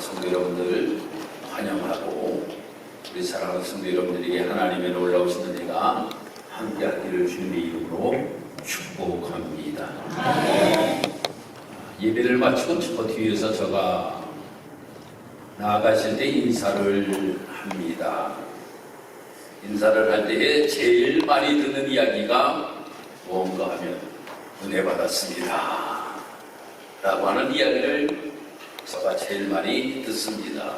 성도 여러분들 환영하고 우리 사랑하는 성도 여러분들에게 하나님의 놀라우신 은혜가 함께하기를 주님의 이름으로 축복합니다. 예배를 마치고 저 뒤에서 제가 나아가실 때 인사를 합니다. 인사를 할 때에 제일 많이 듣는 이야기가 뭔가 하면 은혜 받았습니다 라고 하는 이야기를 제가 제일 많이 듣습니다.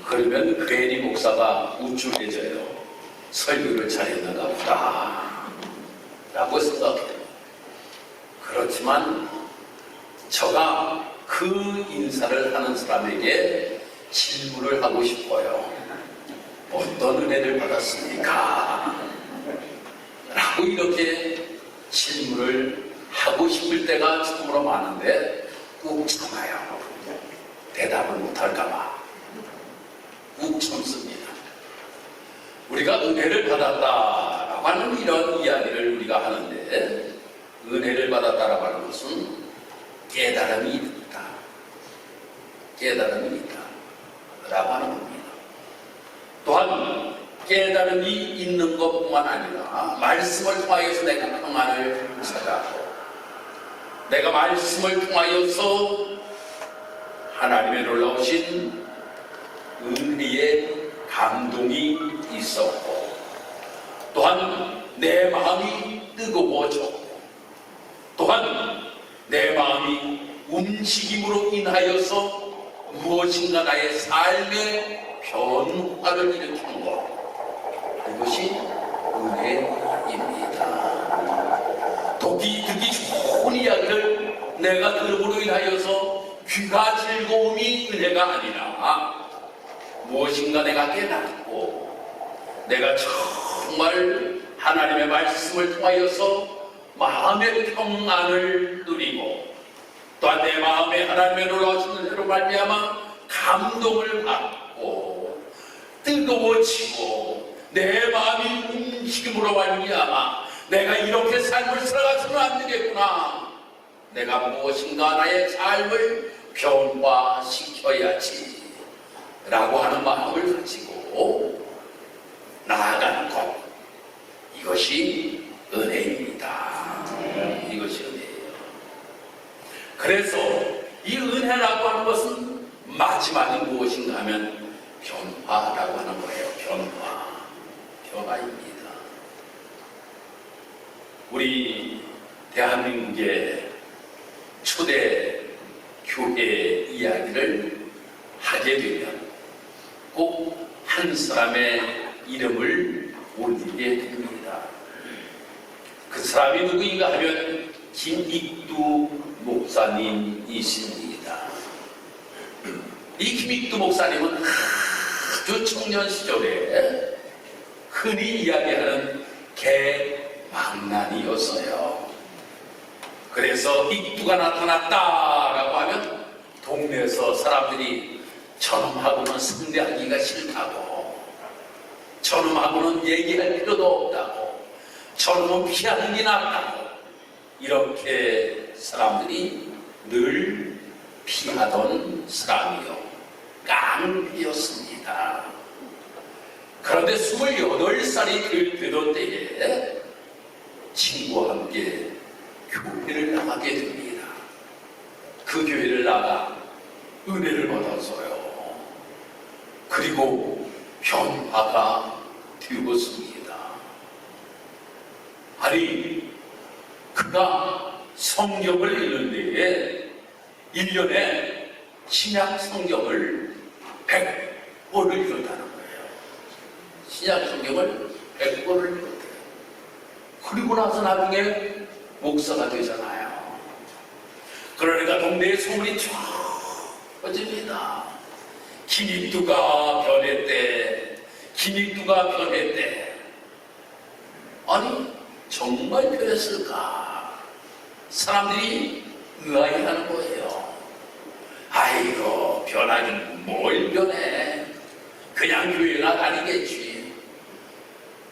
그러면 괜히 목사가 우쭐해져요. 설교를 잘했는가 보다 라고 생각해요. 그렇지만 제가 그 인사를 하는 사람에게 질문을 하고 싶어요. 어떤 은혜를 받았습니까? 라고 이렇게 질문을 하고 싶을 때가 참으로 많은데 꾹 참아요. 대답을 못할까봐 꾹 참습니다. 우리가 은혜를 받았다라고 하는 이런 이야기를 우리가 하는데, 은혜를 받았다라고 하는 것은 깨달음이 있다, 깨달음이 있다 라고 하는 겁니다. 또한 깨달음이 있는 것뿐만 아니라 말씀을 통하여서 내가 평안을 찾아고, 내가 말씀을 통하여서 하나님의 놀라우신 은혜의 감동이 있었고, 또한 내 마음이 뜨거워졌고, 또한 내 마음이 움직임으로 인하여서 무엇인가 나의 삶의 변화를 일으키는 것, 그것이 은혜입니다. 듣기 좋은 이야기를 내가 들음으로 인하여서 귀가 즐거움이 은혜가 아니라, 무엇인가 내가 깨닫고 내가 정말 하나님의 말씀을 통하여서 마음의 평안을 누리고, 또한 내 마음에 하나님의 놀라우신 은혜로 말미암아 감동을 받고 뜨거워지고, 내 마음이 움직임으로 말미암아 내가 이렇게 삶을 살아가서는 안 되겠구나, 내가 무엇인가 나의 삶을 변화시켜야지 라고 하는 마음을 가지고 나아가는 것, 이것이 은혜입니다. 이것이 은혜예요. 그래서 이 은혜라고 하는 것은 마지막이 무엇인가 하면 변화라고 하는 거예요. 변화입니다. 우리 대한민국의 초대 교회 이야기를 하게 되면 꼭 한 사람의 이름을 올리게 됩니다. 그 사람이 누구인가 하면 김익두 목사님이십니다. 이 김익두 목사님은 아주 청년 시절에 흔히 이야기하는 개망난이었어요. 그래서 익두가 나타났다라고 하면 동네에서 사람들이 저놈하고는 상대하기가 싫다고, 저놈하고는 얘기할 필요도 없다고, 저놈은 피하는 게 낫다고, 이렇게 사람들이 늘 피하던 사람이요, 깡패였습니다. 그런데 28살이 되던 때에 친구와 함께 교회를 나가게 됩니다. 그 교회를 나가 은혜를 받았어요. 그리고 변화가 되었습니다. 아니, 그가 성경을 읽는 데에 1년에 신약 성경을 100권을 읽었다는 거예요. 신약 성경을 100권을 읽었대요. 그리고 나서 나중에 목사가 되잖아요. 그러니까 동네에 소문이 쫙 퍼집니다. 김익두가 변했대, 김익두가 변했대. 아니, 정말 변했을까? 사람들이 의아해하는 거예요. 아이고, 변하긴 뭘 변해, 그냥 교회나 다니겠지.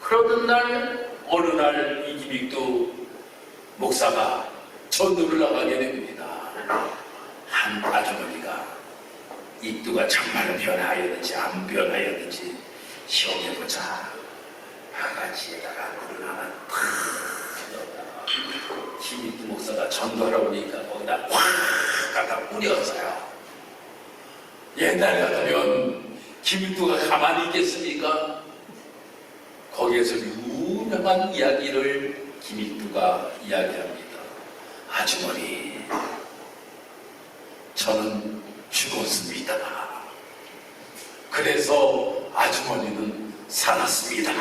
그러던 날, 어느 날 이 김익두 목사가 전도를 나가게 됩니다. 한 아주머니가 이뚜가 정말 변하였는지 안 변하였는지 시험해보자. 바가지에다가 물을 하나 탁 넣었다가 김이뚜 목사가 전도하러 오니까 거기다 확 갖다 뿌렸어요. 옛날 같으면 김이뚜가 가만히 있겠습니까? 거기에서 유명한 이야기를 김이뚜가 이야기합니다. 아주머니, 저는 죽었습니다. 그래서 아주머니는 살았습니다.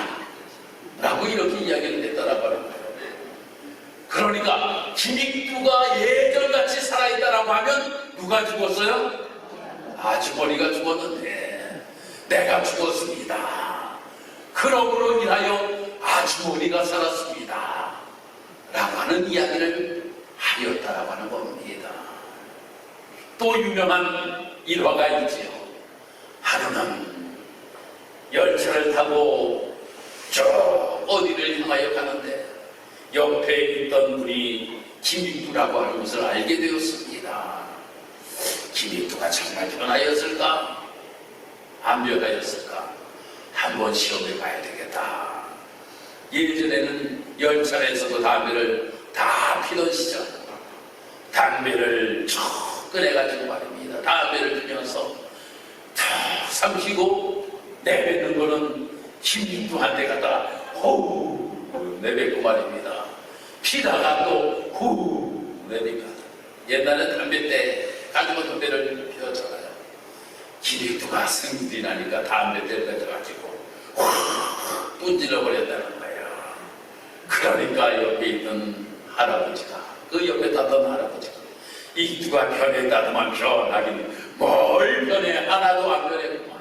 라고 이렇게 이야기를 했다라고 하는 거예요. 그러니까 김익두가 예전같이 살아있다라고 하면 누가 죽었어요? 아주머니가 죽었는데 내가 죽었습니다. 그러므로 인하여 아주머니가 살았습니다. 라고 하는 이야기를 하였다라고 하는 겁니다. 또 유명한 일화가 있지요. 하루는 열차를 타고 저 어디를 향하여 가는데 옆에 있던 분이 김익두라고 하는 것을 알게 되었습니다. 김익두가 정말 변하였을까? 안 변하였을까? 한번 시험해 봐야 되겠다. 예전에는 열차에서도 담배를 다 피던 시절, 담배를 쭉 꺼내가지고 말입니다. 담배를 피면서 탁 삼키고 내뱉는 거는 김익두한테 갖다가 호우 내뱉고 말입니다. 피다가 또 후 내뱉고. 옛날에 담배 때 가지고 담배를 피웠잖아요. 김익두가 승질이 나니까 담배대를 가져가지고 확 분질러 버렸다는 거예요. 그러니까 옆에 있는 할아버지가, 그 옆에 탔던 할아버지가, 익두가 변했다더만 변하긴 뭘 변해, 하나도 안 변했구만.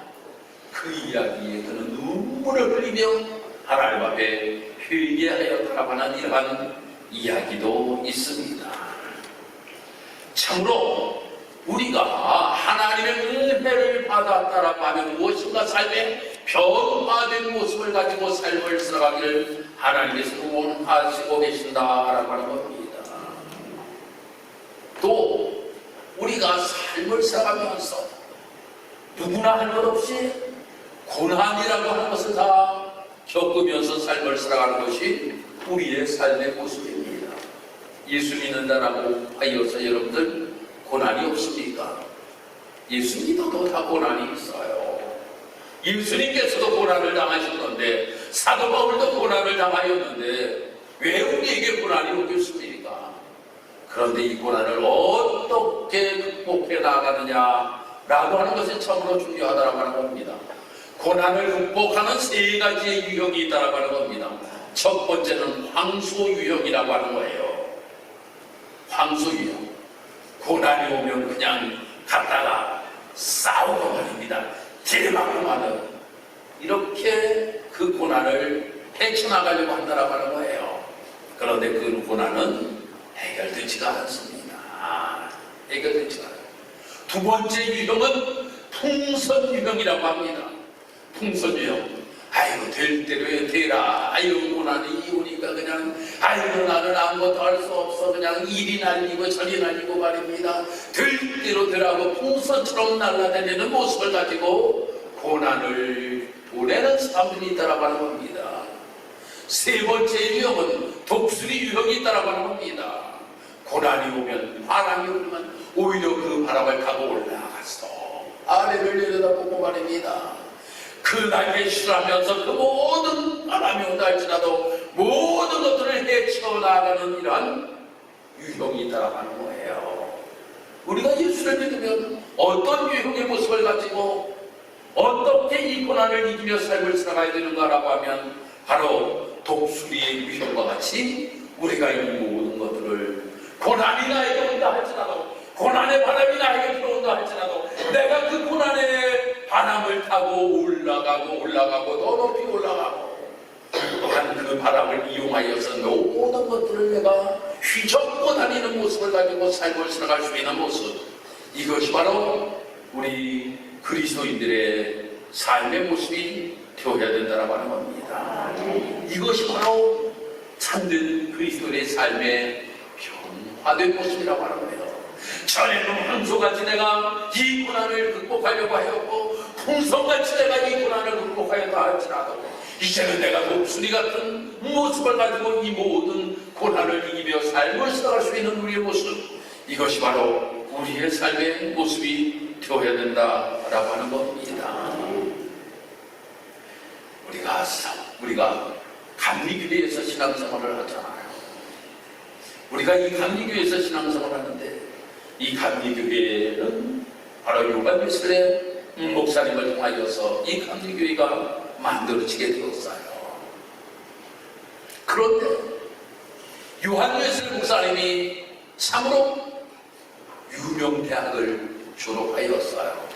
그 이야기에 그는 눈물을 흘리며 하나님 앞에 회개하였다라고 하는 이러한 이야기도 있습니다. 참으로 우리가 하나님의 은혜를 받았다라고 하면 무엇인가 삶의 변화된 모습을 가지고 삶을 살아가기를 하나님께서 원하시고 계신다라고 하는 겁니다. 또 우리가 삶을 살아가면서 누구나 할 것 없이 고난이라고 하는 것을 다 겪으면서 삶을 살아가는 것이 우리의 삶의 모습입니다. 예수 믿는다라고 하여서 여러분들 고난이 없습니까? 예수 믿어도 다 고난이 있어요. 예수님께서도 고난을 당하셨는데, 사도 바울도 고난을 당하였는데 왜 우리에게 고난이 오겠습니까? 그런데 이 고난을 어떻게 극복해 나가느냐라고 하는 것이 참으로 중요하다고 하는 겁니다. 고난을 극복하는 세 가지의 유형이 있다고 하는 겁니다. 첫 번째는 황소 유형이라고 하는 거예요. 황소 유형. 고난이 오면 그냥 갔다가 싸우고 말입니다. 제대맞고 마는, 이렇게 그 고난을 헤쳐나가려고 한다라고 하는 거예요. 그런데 그 고난은 해결되지가 않습니다. 해결되지가 않아요. 두 번째 유형은 풍선 유형이라고 합니다. 풍선 유형. 아이고 될 대로 되라. 아이고 고난이 오니까 그냥 아이고 나는 아무것도 할 수 없어. 그냥 이리 날리고 저리 날리고 말입니다. 될 대로 되라고 풍선처럼 날아다니는 모습을 가지고 고난을 보내는 사람들이 있다라고 하는 겁니다. 세 번째 유형은 독수리 유형이 있다라고 하는 겁니다. 고난이 오면, 바람이 오면 오히려 그 바람을 타고 올라가서 아래를 내려다보고 말입니다. 그 날개 실하면서 그 모든 바람이 온다 할지라도 모든 것들을 헤쳐나가는 이러한 유형이 있다라고 하는 거예요. 우리가 예수를 믿으면 어떤 유형의 모습을 가지고 어떻게 이 고난을 이기며 삶을 살아가야 되는가라고 하면 바로 독수리의 유형과 같이 우리가 이 모든 것들을, 고난이 나에게 온다 할지라도, 고난의 바람이 나에게 들어온다 할지라도 내가 그 고난의 바람을 타고 올라가고 더 높이 올라가고 또한 그 바람을 이용하여서 모든 것들을 내가 휘젓고 다니는 모습을 가지고 삶을 살아갈 수 있는 모습, 이것이 바로 우리 그리스도인들의 삶의 모습이 되어야 된다고 하는 겁니다. 이것이 바로 참된 그리스도인의 삶의 변화된 모습이라고 하는 거예요. 전에는 황소같이 내가 이 고난을 극복하려고 하였고 풍성같이 내가 이 고난을 극복하였다 할지라도 이제는 내가 독수리 같은 모습을 가지고 이 모든 고난을 이기며 삶을 살아갈 수 있는 우리의 모습, 이것이 바로 우리의 삶의 모습이 되어야 된다라고 하는 겁니다. 우리가 감리교회에서 신앙생활을 하잖아요. 우리가 이 감리교회에서 신앙생활을 하는데 이 감리교회는 바로 요한 웨슬레 목사님을 통하여서 이 감리교회가 만들어지게 되었어요. 그런데 요한 웨슬레 목사님이 참으로 유명 대학을 졸업하였어요.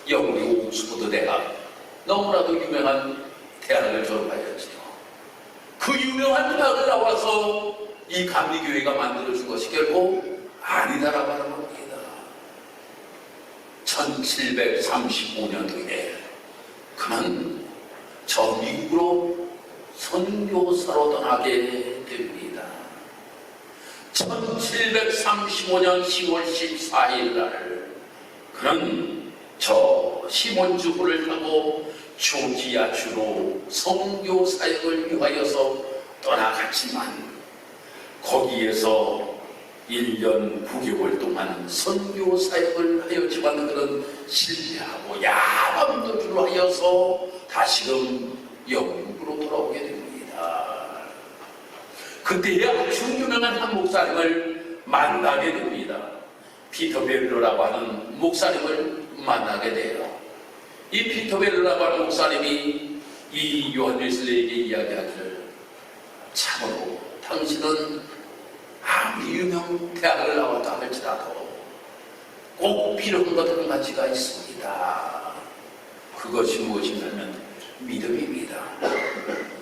영국의 옥스퍼드 대학, 너무나도 유명한 대학을 졸업하였지요. 그 유명한 대학을 나와서 이 감리교회가 만들어진 것이 결코 아니다라고 하는 겁니다. 1735년도에 그는 저 미국으로 선교사로 떠나게 됩니다. 1735년 10월 14일 날 그는 저 시몬주호를 타고 조지아주로 선교 사역을 위하여서 떠나갔지만 거기에서 1년 9개월 동안 선교 사역을 하였지만 그는 실패하고 야밤도주를 하여서 다시금 영국으로 돌아오게 됩니다. 그때에 아주 유명한 한 목사님을 만나게 됩니다. 피터 벨러라고 하는 목사님을 만나게 돼요. 이 피터 벨러라고 하는 목사님이 이 요한 웨슬레에게 이야기하기를, 참으로 당신은 아무리 유명 대학을 나왔다 할지라도 꼭 필요한 것 한 가지가 있습니다. 그것이 무엇이냐면 믿음입니다.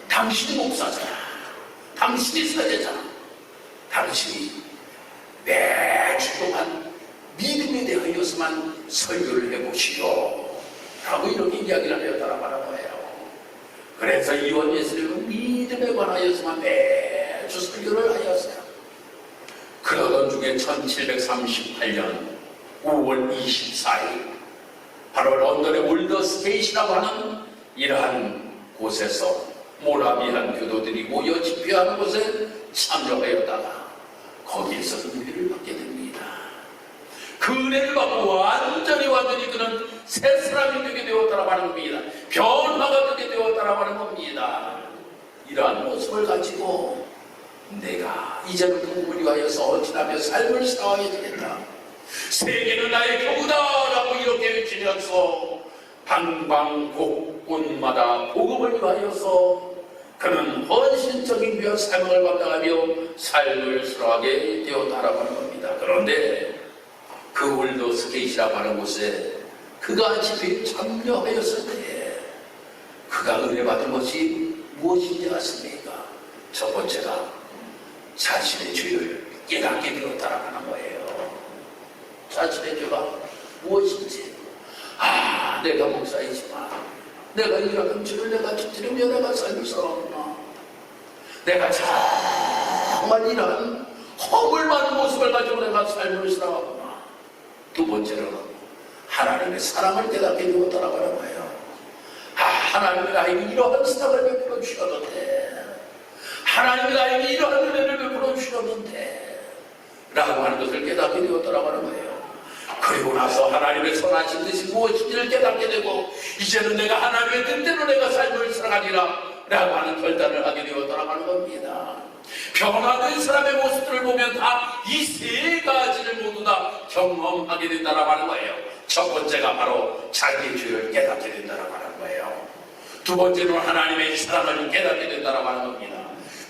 당신이 목사잖아. 당신이 사제잖아. 당신이 매주 동안 믿음에 대하여서만 설교를 해보시오 라고 이렇게 이야기를 하였다라고 하는 거예요. 그래서 이원 예수님은 믿음에 관하여서만 매주 설교를 하였어요. 그러던 중에 1738년 5월 24일 바로 런던의 올더스테이시라고 하는 이러한 곳에서 모라비안 교도들이 모여 집회하는 곳에 참여하였다가 거기에서 은혜를 받게 됩니다. 그 은혜를 받고 완전히 그는 새 사람이 되게 되었다라고 하는 겁니다. 변화가 되게 되었다라고 하는 겁니다. 이러한 모습을 가지고 내가 이제부터 우리 위하여서 어찌하며 삶을 살아야 되겠다. 세계는 나의 교구다라고 이렇게 외치면서 방방곡곡마다 복음을 위하여서 그는 헌신적인 귀한 삶을 감당하며 삶을 살아가게 되었다라고 하는 겁니다. 그런데 그 올더스테이시라고 하는 곳에 그가 집회에 참여하였을 때에 그가 은혜 받은 것이 무엇인지 아십니까? 첫 번째가 자신의 죄를 깨닫게 되었다라고 하는 거예요. 자신의 죄가 무엇인지, 내가 목사이지만 내가 이러한 죄를 내가 저지르며 내가 삶을 살았구나. 내가 정말 이러한 허물많은 모습을 가지고 내가 삶을 살아왔구나. 두 번째로는 하나님의 사랑을 깨닫게 되었다라고 하는 거예요. 하나님이 나에게 이러한 사랑을 베풀어 주셨는데, 하나님이 나에게 이러한 은혜를 베풀어 주셨는데 라고 하는 것을 깨닫게 되었다라고 하는 거예요. 그리고 나서 하나님의 선하신 뜻이 무엇인지를 깨닫게 되고, 이제는 내가 하나님의 뜻대로 내가 삶을 살아가리라 라고 하는 결단을 하게 되었다라고 하는 겁니다. 변화된 사람의 모습들을 보면 다 이 세 가지를 모두 다 경험하게 된다라고 하는 거예요. 첫 번째가 바로 자기의 죄를 깨닫게 된다라고 하는 거예요. 두 번째로 하나님의 사랑을 깨닫게 된다라고 하는 겁니다.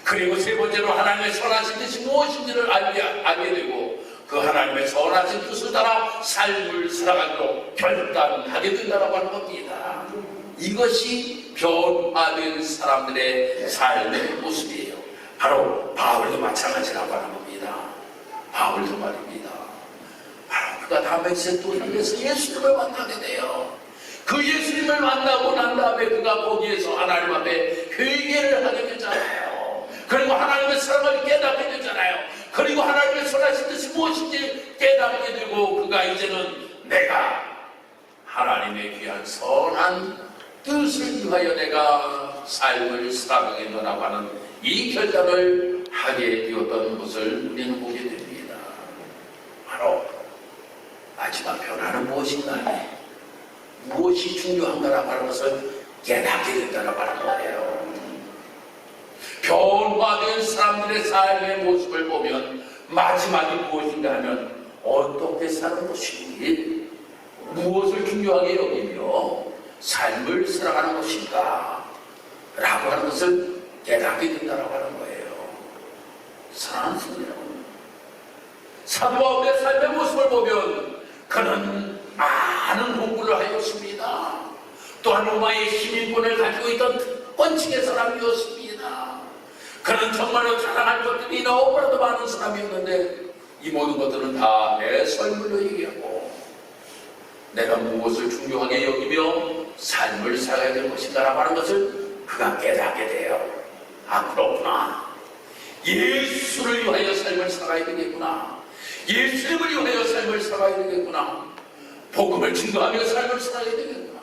그리고 세 번째로 하나님의 선하신 뜻이 무엇인지를 알게 되고, 그 하나님의 선하신 뜻을 따라 삶을 살아가도록 결단하게 된다라고 하는 겁니다. 이것이 변화된 사람들의 삶의 모습이에요. 바로 바울도 마찬가지라고 하는 겁니다. 바울도 말입니다. 바로 그가 다메섹 도상에서 예수님을 만나게 돼요. 그 예수님을 만나고 난 다음에 그가 거기에서 하나님 앞에 회개를 하게 되잖아요. 그리고 하나님의 사랑을 깨닫게 되잖아요. 그리고 하나님의 선하신 뜻이 무엇인지 깨닫게 되고 그가 이제는 내가 하나님의 귀한 선한 뜻을 위하여 내가 삶을 살아가겠노라고 하는 이 결단을 하게 되었던 것을 우리는 보게 됩니다. 바로 마지막 변화는 무엇인가? 무엇이 중요한가라고 하는 것을 깨닫게 된다고 하는 거예요. 변화된 사람들의 삶의 모습을 보면 마지막이 무엇인가 하면 어떻게 사는 것인지, 무엇을 중요하게 여기며 삶을 살아가는 것인가 라고 하는 것을 깨닫게 된다고 하는 거예요. 사랑하는 성도 여러분, 사도 바울의 삶의 모습을 보면 그는 많은 공부를 하였습니다. 또한 로마의 시민권을 가지고 있던 특권층의 사람이었습니다. 그는 정말로 자랑할 것들이 너무나도 많은 사람이었는데 이 모든 것들은 다 내 설문으로 얘기하고 내가 무엇을 중요하게 여기며 삶을 살아야 될 것인가라고 하는 것을 그가 깨닫게 돼요. 아, 그렇구나. 예수를 위하여 삶을 살아야 되겠구나. 예수님을 위하여 삶을 살아야 되겠구나. 복음을 증거하며 삶을 살아야 되겠구나.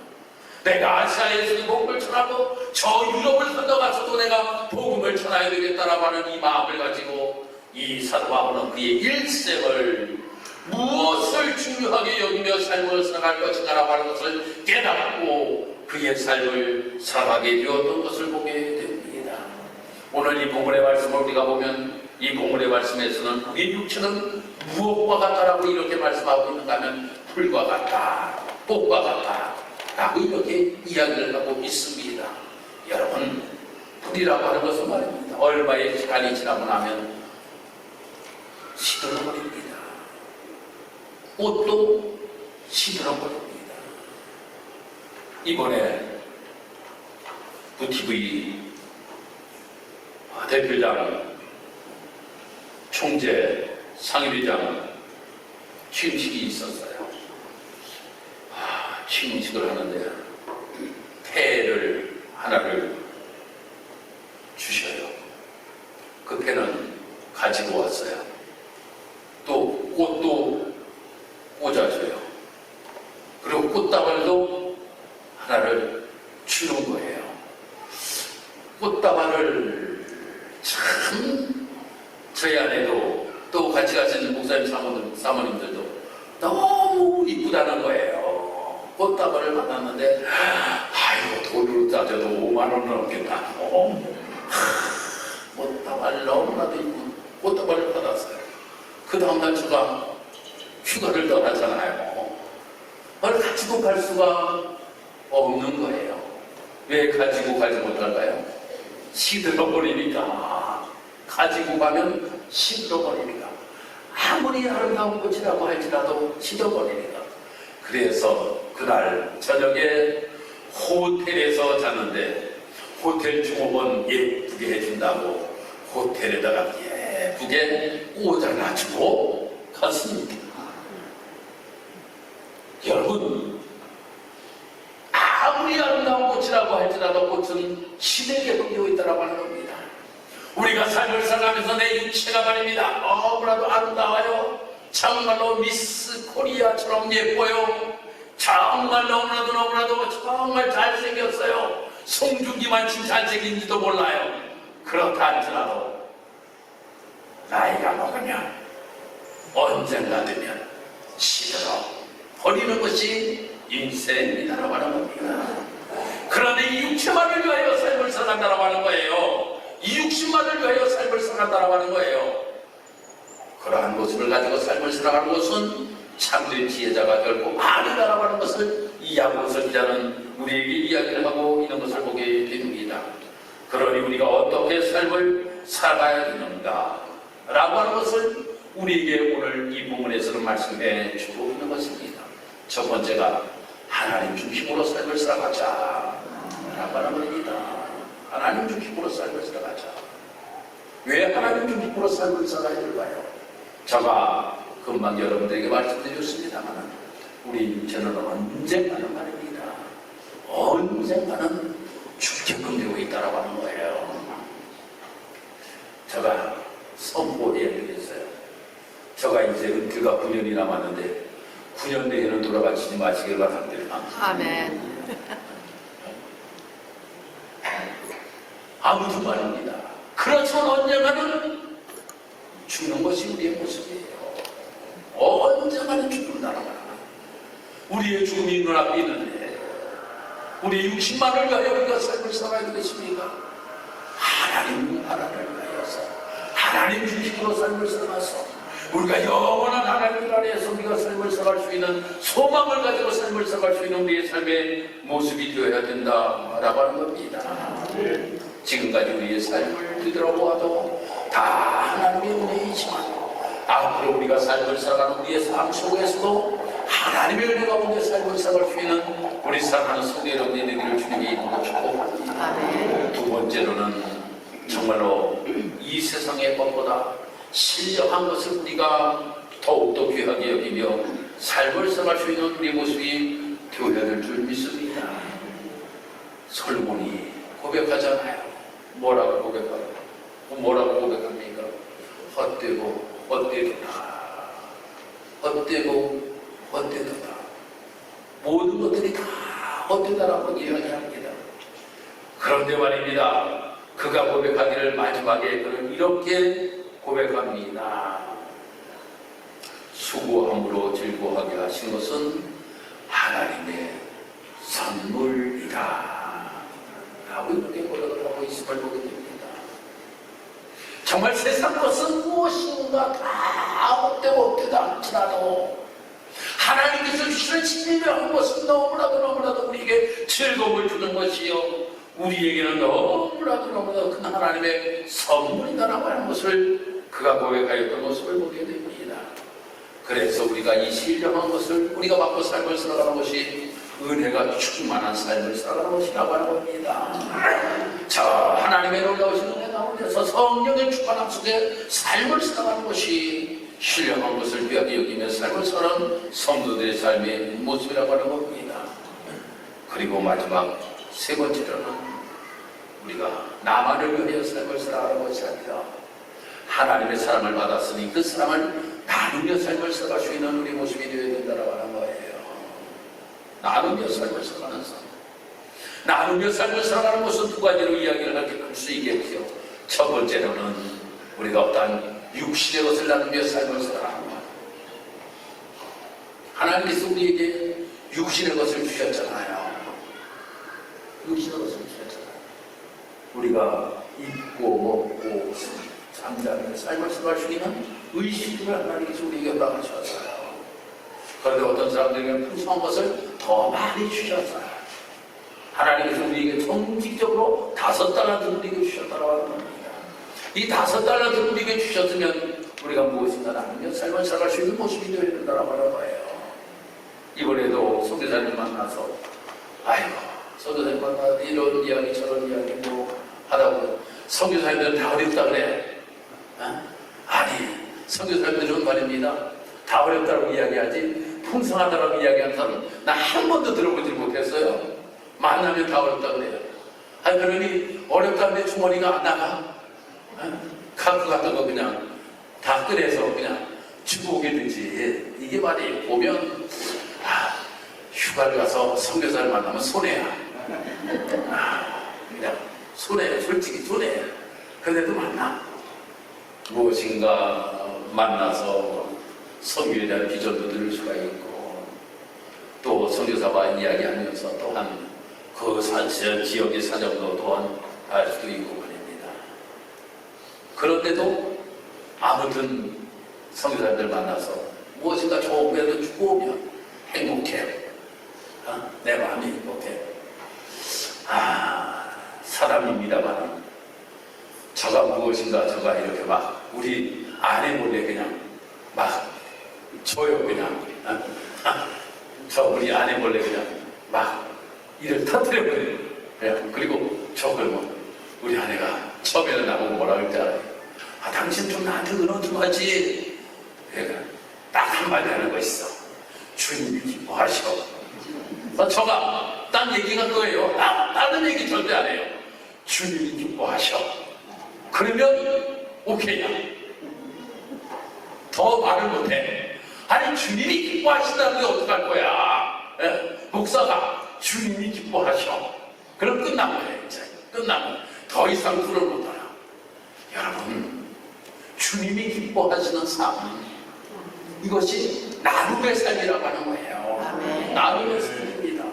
내가 아시아에서 복음을 전하고 저 유럽을 건너가서도 내가 복음을 전해야 되겠다라고 하는 이 마음을 가지고 이 사도 바울은 그의 일생을 무엇을 중요하게 여기며 삶을 살아갈 것인가라고 하는 것을 깨닫고 그의 삶을 살아가게 되었던 것을 보게 됩니다. 오늘 이 본문의 말씀을 우리가 보면 이 본문의 말씀에서는 우리 육체는 무엇과 같다라고 이렇게 말씀하고 있는가 하면 풀과 같다, 꽃과 같다 라고 이렇게 이야기를 하고 있습니다. 여러분, 풀이라고 하는 것은 말입니다. 얼마의 시간이 지나고 나면 시들어버립니다. 꽃도 시들어버립니다. 이번에 VTV 대표장, 총재, 상임위장 취임식이 있었어요. 취임식을 하는데 패를 하나를 주셔요. 그 패는 가지고 왔어요. 또 꽃도 꽂아줘요. 그리고 꽃다발도 하나를 주는 거예요. 꽃다발을 참 저희 아내도 또 같이 가신 목사님 사모님들도 너무 이쁘다는 거예요. 꽃다발을 받았는데 아이고 돈으로 따져도 5만 원 넘겠다. 꽃다발 너무나도 이쁜 꽃다발을 받았어요. 그 다음날 제가 휴가를 떠나잖아요. 그걸 가지고 갈 수가 없는 거예요. 왜 가지고 가지 못할까요? 시들어버리니까. 가지고 가면 시들어버리니까. 아무리 아름다운 꽃이라고 할지라도 시들어버리니까. 그래서 그날 저녁에 호텔에서 잤는데 호텔 종업원 예쁘게 해준다고 호텔에다가 예쁘게 꽂아놔주고 갔습니다. 여러분, 아무리 아름다운 꽃이라고 할지라도 꽃은 시들게 흠되어 있다고 하는 겁니다. 우리가 삶을 살아가면서 내 육체가 말입니다. 너무나도 아름다워요. 정말로 미스 코리아처럼 예뻐요. 정말 너무나도 정말 잘생겼어요. 송중기만큼 잘생긴지도 몰라요. 그렇다 할지라도 나이가 먹으면 언젠가 되면 시들어 버리는 것이 인생이다라고 하는 겁니다. 그런데 이 육체만을 위하여 삶을 살아간다라고 하는 거예요. 이 육신만을 위하여 삶을 살아간다라고 하는 거예요. 그러한 모습을 가지고 삶을 살아가는 것은 참된 지혜자가 결코 아니다라고 하는 것을 이 야고보서 기자는 우리에게 이야기를 하고 있는 것을 보게 됩니다. 그러니 우리가 어떻게 삶을 살아가야 되는가 라고 하는 것을 우리에게 오늘 이 부분에서는 말씀해 주고 있는 것입니다. 첫 번째가 하나님 중심으로 삶을 살아가자 라고 하는 겁니다. 하나님 중심으로 삶을 살아가자. 왜 하나님 중심으로 삶을 살아야 될까요? 제가 금방 여러분들에게 말씀드렸습니다만 우리 육체는 언젠가는 말입니다. 언젠가는 죽게끔 되고 있다고 하는 거예요. 제가 선포해 드렸어요. 저가 이제 은퇴가 9년이 남았는데 9년 내에는 돌아가시지 마시길 바랍니다. 아멘. 아무튼 말입니다. 그렇지만 언젠가는 죽는 것이 우리의 모습이에요. 언젠가는 죽는다는 거야. 우리의 죽음이 눈앞에 있는데 우리의 육신만을 위하여 우리가 삶을 살아야 되겠습니까? 하나님을 위하여서 하나님 중심으로 삶을 살아서 우리가 영원한 하나님 안에서 우리가 삶을 살아갈 수 있는 소망을 가지고 삶을 살아갈 수 있는 우리의 삶의 모습이 되어야 된다라고 하는 겁니다. 지금까지 우리의 삶을 뒤돌아보아도 다 하나님의 은혜이지만 앞으로 우리가 삶을 살아가는 우리의 삶 속에서도 하나님의 은혜 가운데 삶을 살아갈 수 있는 우리 사랑하는 성도 여러분의 되기를 주님이 이름으로 축복합니다. 두 번째로는 정말로 이 세상의 것보다 신령한 것을 우리가 더욱더 귀하게 여기며 삶을 살아갈 수 있는 우리의 모습이 되어야 될 줄 믿습니다. 솔몬이 고백하잖아요. 뭐라고 고백합니까? 헛되고 헛되도다. 모든 것들이 다 헛되다라고 이야기합니다. 그런데 말입니다. 그가 고백하기를 마지막에 그는 이렇게 고백합니다. 수고함으로 즐거워하게 하신 것은 하나님의 선물이다. 라고 이렇게 고백을 하고 있음을 보게 됩니다. 정말 세상 것은 무엇인가 다 헛되다 않지라도 하나님께서 주시는 진리한 것은 너무나도 우리에게 즐거움을 주는 것이요 우리에게는 너무나도 큰 하나님의 선물이다라고 하는 것을 그가 고백하였던 모습을 보게 됩니다. 그래서 우리가 이 신령한 것을 우리가 받고 삶을 살아가는 것이 은혜가 충만한 삶을 살아가는 것이라고 하는 겁니다. 저 하나님의 놀라우신 은혜 가운데서 성령의 충만함 속에 삶을 살아가는 것이 신령한 것을 귀하게 여기며 삶을 살아가는 성도들의 삶의 모습이라고 하는 겁니다. 그리고 마지막 세 번째로는 우리가 나만을 위하여 삶을 살아가는 것이 아니라 하나님의 사랑을 받았으니 그 사랑을 나누며 삶을 살아갈 수 있는 우리 모습이 되어야 된다고 하는 거예요. 나누며 삶을 살아가는 삶. 나누며 삶을 살아가는 것은 두 가지로 이야기를 할 수 있겠죠. 첫 번째로는 우리가 어떠한 육신의 것을 나누며 삶을 살아가는 것. 하나님께서 우리에게 육신의 것을 주셨잖아요. 육신의 것을 주셨잖아요. 우리가 입고 먹고 잠자며 삶을 살아갈 수 있는 의식을 하나님께서 우리에게 허락하셨어요. 그런데 어떤 사람들에게는 풍성한 것을 더 많이 주셨어요. 하나님께서 우리에게 정직적으로 5달란트를 우리에게 주셨다고 하는 겁니다. 이 5달란트를 우리에게 주셨으면 우리가 무엇인가 나누며 삶을 살아갈 수 있는 모습이 되어야 된다고 하는 거예요. 이번에도 선교사님 만나서 아이고 선교사님 만나서 이런 이야기 저런 이야기 뭐 하다 보면 선교사님들은 다 어렵다 그래. 아니 선교사님들은 말입니다. 다 어렵다고 이야기하지 풍성하다고 이야기하는 사람은 나 한 번도 들어보지 못했어요. 만나면 다 어렵다 그래요. 아니 그러니 어렵다는데 주머니가 안 나가? 카드 같은 거 그냥 다 꺼내서 그냥 주고 오게 되지. 이게 말이 보면 휴가를 가서 선교사를 만나면 손해야. 그냥 손해야. 솔직히 손해야. 그래도 만나. 무엇인가 만나서 선교에 대한 비전도 들을 수가 있고 또 선교사와 이야기하면서 또한 그 지역의 사정도 또한 알 수도 있고 그럽니다. 그런데도 아무튼 선교사들 만나서 무엇인가 좋은 거라도 주고 오면 행복해. 내 마음이 행복해. 사람입니다만 저가 무엇인가 저가 이렇게 막 우리 아내 몰래 그냥 막 줘요 그냥 저 우리 아내 몰래 그냥 막 이를 터뜨려버려요. 그리고 저걸 뭐 우리 아내가 처음에는 나보고 뭐라 그럴 줄 알아요. 당신 좀 나한테 은혜 좀 하지. 그러니까 딱 한마디 하는 거 있어. 주님이 기뻐하셔. 저가 딴 얘기가 그거예요. 다른 얘기 절대 안 해요. 주님이 기뻐하셔. 그러면 오케이야. 더 말을 못해. 아니 주님이 기뻐하신다는 게 어떡할 거야? 목사가 주님이 기뻐하셔. 그럼 끝난 거예요. 이제 끝나면 더 이상 불을 못 알아. 여러분, 주님이 기뻐하시는 삶, 이것이 나눔의 삶이라고 하는 거예요. 나눔의 삶입니다.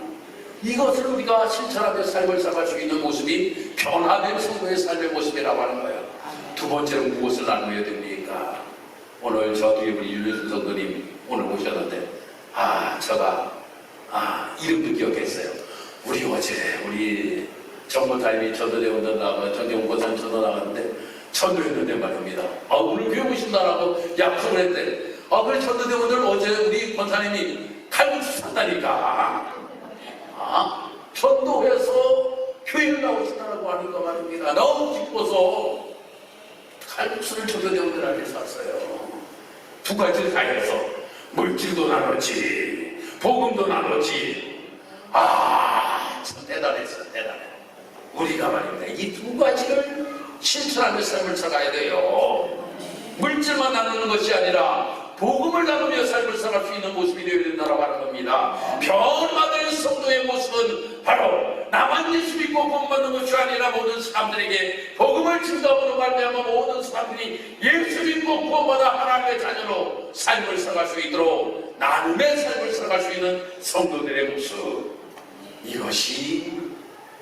이것을 우리가 실천하며 삶을 살아갈 수 있는 모습이 변화된 성도의 삶의 모습이라고 하는 거예요. 두 번째로 무엇을 나누어야 됩니까? 오늘 저 뒤에 우리 윤여준 성도님 오늘 오셨는데, 제가 이름도 기억했어요. 우리 어제 우리 정보타임이 전도대원들 나가 전대원고산 전도 나갔는데 전도했는데 말입니다. 오늘 교회 오신다라고 약속을 했대. 그래 전도대원들 어제 우리 권사님이 칼국수 샀다니까. 전도해서 교회를 나오신다라고 하니까 말입니다. 너무 기뻐서 칼국수를 전도대원들한테 샀어요. 두 가지를 다 해서 물질도 나눴지, 복음도 나눴지. 참 대단했어, 대단해. 우리가 말입니다. 이 두 가지를 실천하며 삶을 살아가야 돼요. 물질만 나누는 것이 아니라 복음을 나누며 삶을 살아갈 수 있는 모습이 되어야 된다고 하는 겁니다. 변화된 성도의 모습은 바로 나만 예수 믿고 복 받는 것이 아니라 모든 사람들에게 복음을 증거함으로 말미암아 모든 사람들이 예수 믿고 복 받아 하나님의 자녀로 삶을 살아갈 수 있도록 나눔의 삶을 살아갈 수 있는 성도들의 모습, 이것이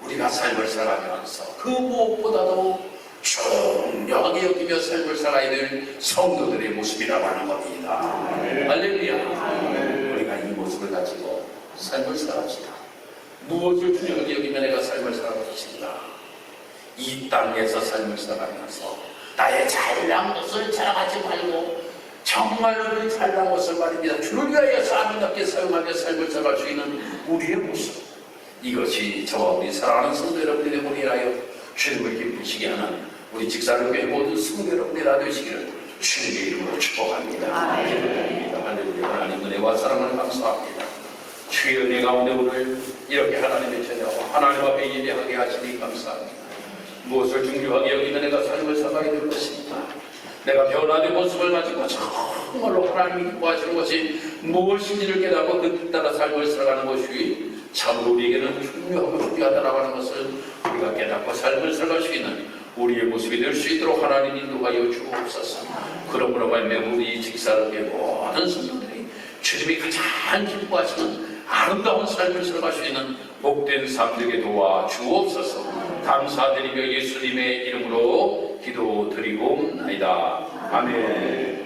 우리가 삶을 살아가면서 그 무엇보다도 중요하게 여기며 삶을 살아야 될 성도들의 모습이라고 하는 겁니다. 할렐루야. 우리가 이 모습을 가지고 삶을 살아갑시다. 무엇을 중요하게 여기며 내가 삶을 살아갈 것인가? 이 땅에서 삶을 살아가면서 나의 잘난 것을 자랑하지 말고 정말로 그 잘난 것을 말입니다. 주를 위하여서 아름답게 사용하며 삶을 살아갈 수 있는 우리의 모습, 이것이 저와 우리 사랑하는 성도 여러분들의 본인이라여 주님을 기쁘시게 하는 우리 직사교회 모든 성도 여러분들이 다 되시기를 주님의 이름으로 축복합니다. 할렐루야. 하나님 은혜와 사랑을 감사합니다. 주의 은혜 가운데 오늘 이렇게 하나님의 자녀와 하나님 앞에 예배하게 하시니 감사합니다. 무엇을 중요하게 여기면 내가 삶을 살아가야 될 것입니다. 내가 변화된 모습을 가지고 정말로 하나님이 기뻐하시는 것이 무엇인지를 깨닫고 그 따라 삶을 살아가는 것이 참으로 우리에게는 중요하고 중요하다고 하는 것을 우리가 깨닫고 삶을 살아갈 수 있는 우리의 모습이 될 수 있도록 하나님 인도하여 주옵소서. 그러므로 말미암아 우리 직사를 모든 성도들이 주님이 가장 기뻐하시는 아름다운 삶을 살아갈 수 있는 복된 삶 되게 도와 주옵소서. 감사드리며 예수님의 이름으로 기도드리고옵나이다. 아멘.